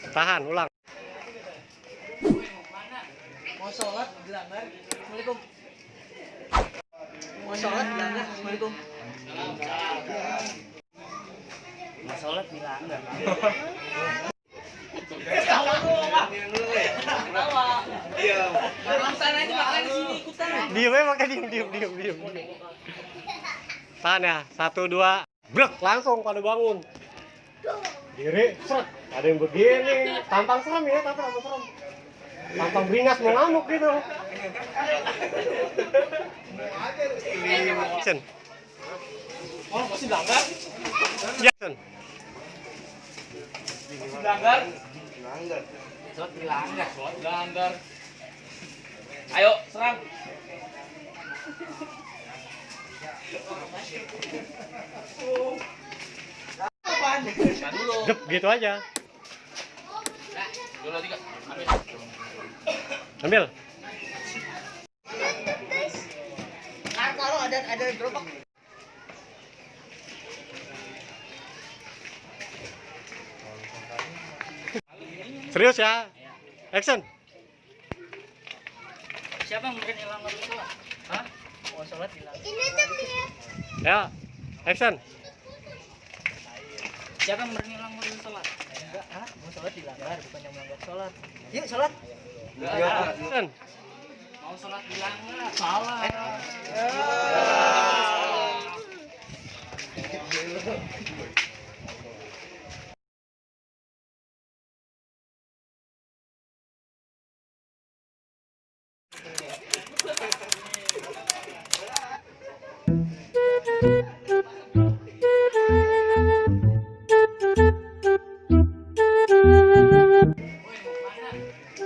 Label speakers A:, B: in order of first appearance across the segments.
A: Tahan, ulang.
B: Mau sholat dilanggar. Assalamualaikum. Mau sholat dilanggar. Assalamualaikum. Mau sholat dilanggar. Tawa dulu, Pak. Tawa. Diam. Orang sana aja makan di sini ikutan.
A: Diam ya, makan diam. Tahan ya, 1, 2, brek, langsung pada bangun. Diri, seret. Ada yang begini, tampang serem ya, tampang serem. Tampang beringas mau ngamuk gitu. Jackson.
B: Oh, masih dilanggar?
A: Jackson.
B: Dilanggar. Sholat dilanggar. Ayo, serang.
A: Dep, gitu aja.
B: Dulu 3.
A: Ambil.
B: Nah, kalau ada gerobak.
A: Serius ya? Action.
B: Siapa yang berani langgar sholat? Hah? Mau sholat dilanggar.
C: Ini tuh lihat.
A: Ya. Action.
B: Siapa yang berani langgar sholat? Enggak, ah, mau sholat dilanggar, bukannya melanggar sholat. Yuk sholat.
A: Action.
B: Mau sholat dilanggar, salah.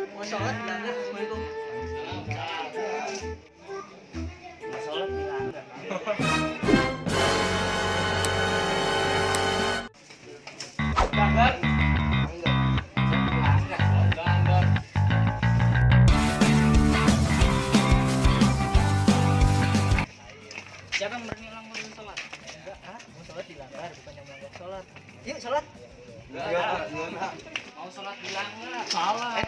B: Mau sholat dilanggar, Assalamualaikum. Mau sholat dilanggar. Dilanggar. Dilanggar. Siapa yang berani langgar sholat? Enggak, ah, mau sholat dilanggar, bukannya melanggar sholat. Yuk sholat. Enggak. Mau sholat dilanggar, salah.